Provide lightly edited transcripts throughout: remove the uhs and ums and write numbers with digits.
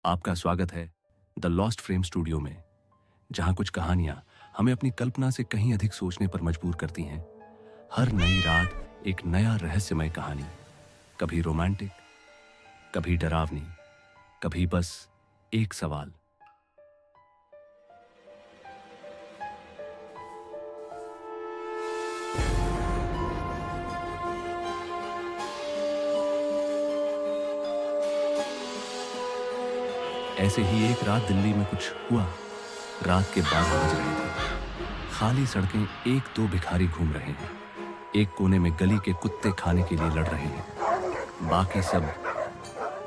आपका स्वागत है द लॉस्ट फ्रेम स्टूडियो में, जहां कुछ कहानियां हमें अपनी कल्पना से कहीं अधिक सोचने पर मजबूर करती हैं। हर नई रात एक नया रहस्यमय कहानी, कभी रोमांटिक, कभी डरावनी, कभी बस एक सवाल। ऐसे ही एक रात दिल्ली में कुछ हुआ। रात के 12 बज रहे थे। खाली सड़कें, एक दो भिखारी घूम रहे हैं। एक कोने में गली के कुत्ते खाने के लिए लड़ रहे हैं। बाकी सब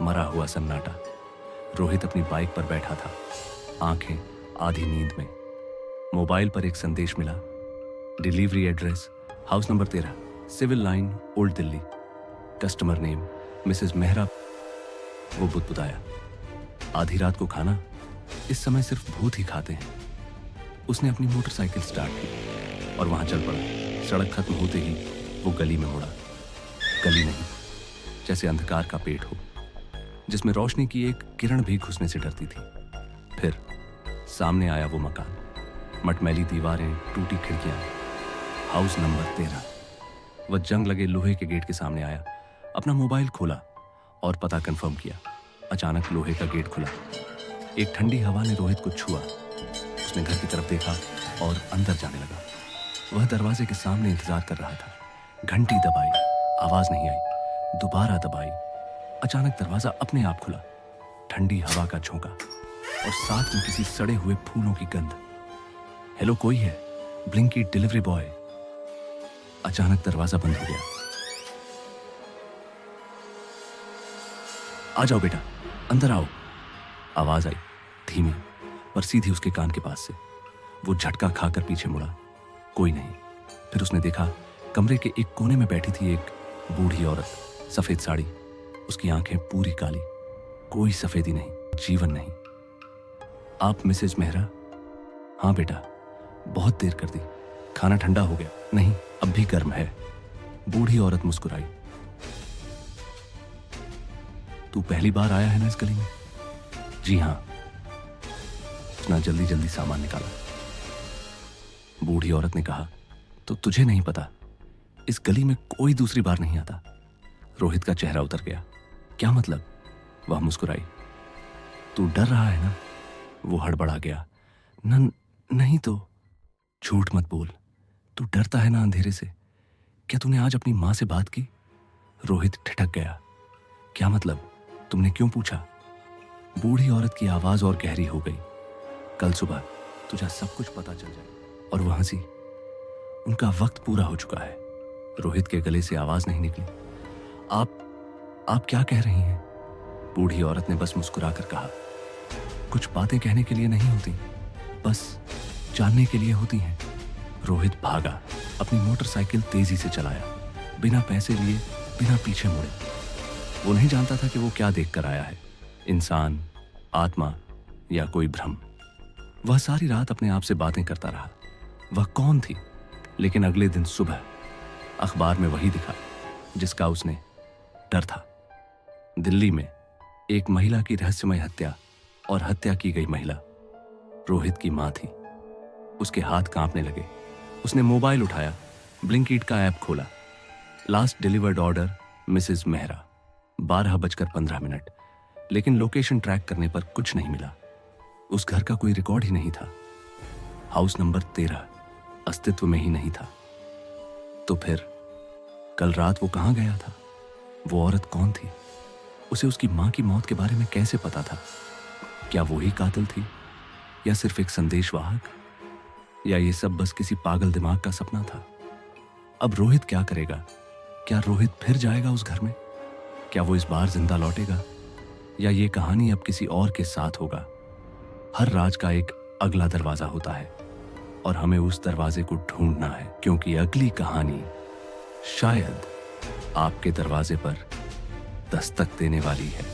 मरा हुआ सन्नाटा। रोहित अपनी बाइक पर बैठा था, आंखें आधी नींद में। मोबाइल पर एक संदेश मिला। Delivery address house number 13, civil line, old Delhi. Customer name Mrs Mehra. वो बुदबुदाया, आधी रात को खाना, इस समय सिर्फ भूत ही खाते हैं। उसने अपनी मोटरसाइकिल स्टार्ट की और वहां चल पड़ा। सड़क खत्म होते ही वो गली में मुड़ा। गली नहीं, जैसे अंधकार का पेट हो, जिसमें रोशनी की एक किरण भी घुसने से डरती थी। फिर सामने आया वो मकान, मटमैली दीवारें, टूटी खिड़कियां, हाउस नंबर 13। वह जंग लगे लोहे के गेट के सामने आया, अपना मोबाइल खोला और पता कंफर्म किया। अचानक लोहे का गेट खुला। एक ठंडी हवा ने रोहित को छुआ। उसने घर की तरफ देखा और अंदर जाने लगा। वह दरवाजे के सामने इंतजार कर रहा था। घंटी दबाई, आवाज नहीं आई। दोबारा दबाई। अचानक दरवाजा अपने आप खुला। ठंडी हवा का झोंका और साथ में किसी सड़े हुए फूलों की गंध। हेलो, कोई है? Blingy delivery boy. अचानक दरवाजा बंद हो गया। आ जाओ बेटा, अंदर आओ। आवाज आई, धीमी पर सीधी उसके कान के पास से। वो झटका खाकर पीछे मुड़ा। कोई नहीं। फिर उसने देखा, कमरे के एक कोने में बैठी थी एक बूढ़ी औरत, सफेद साड़ी, उसकी आंखें पूरी काली। कोई सफेदी नहीं, जीवन नहीं। आप मिसेज मेहरा? हाँ बेटा, बहुत देर कर दी। खाना ठंडा हो गया? नहीं, अब भी गर्म है। बूढ़ी औरत मुस्कुराई। तू पहली बार आया है ना इस गली में? जी हाँ। उसने जल्दी जल्दी सामान निकाला। बूढ़ी औरत ने कहा, तो तुझे नहीं पता, इस गली में कोई दूसरी बार नहीं आता। रोहित का चेहरा उतर गया। क्या मतलब? वह मुस्कुराई। तू डर रहा है ना? वो हड़बड़ा गया। नहीं तो। झूठ मत बोल, तू डरता है ना अंधेरे से? क्या तूने आज अपनी मां से बात की? रोहित ठिठक गया। क्या मतलब? तुमने क्यों पूछा? बूढ़ी औरत की आवाज और गहरी हो गई। कल सुबह तुझे सब कुछ पता चल जाए। और वह हंसी। उनका वक्त पूरा हो चुका है। रोहित के गले से आवाज नहीं निकली। आप क्या कह रही हैं? बूढ़ी औरत ने बस मुस्कुराकर कहा, कुछ बातें कहने के लिए नहीं होती, बस जानने के लिए होती हैं। रोहित भागा, अपनी मोटरसाइकिल तेजी से चलाया, बिना पैसे लिए, बिना पीछे मुड़े। वो नहीं जानता था कि वो क्या देखकर आया है, इंसान, आत्मा या कोई भ्रम। वह सारी रात अपने आप से बातें करता रहा। वह कौन थी? लेकिन अगले दिन सुबह अखबार में वही दिखा जिसका उसने डर था। दिल्ली में एक महिला की रहस्यमय हत्या, और हत्या की गई महिला रोहित की मां थी। उसके हाथ कांपने लगे। उसने मोबाइल उठाया, ब्लिंकिट का ऐप खोला। Last delivered order Mrs Mehra, 12:15। लेकिन लोकेशन ट्रैक करने पर कुछ नहीं मिला। उस घर का कोई रिकॉर्ड ही नहीं था। हाउस नंबर 13 अस्तित्व में ही नहीं था। तो फिर कल रात वो कहां गया था? वो औरत कौन थी? उसे उसकी मां की मौत के बारे में कैसे पता था? क्या वो ही कातिल थी, या सिर्फ एक संदेशवाहक? या ये सब बस किसी पागल दिमाग का सपना था? अब रोहित क्या करेगा? क्या रोहित फिर जाएगा उस घर में? क्या वो इस बार जिंदा लौटेगा, या ये कहानी अब किसी और के साथ होगा? हर राज का एक अगला दरवाजा होता है, और हमें उस दरवाजे को ढूंढना है, क्योंकि अगली कहानी शायद आपके दरवाजे पर दस्तक देने वाली है।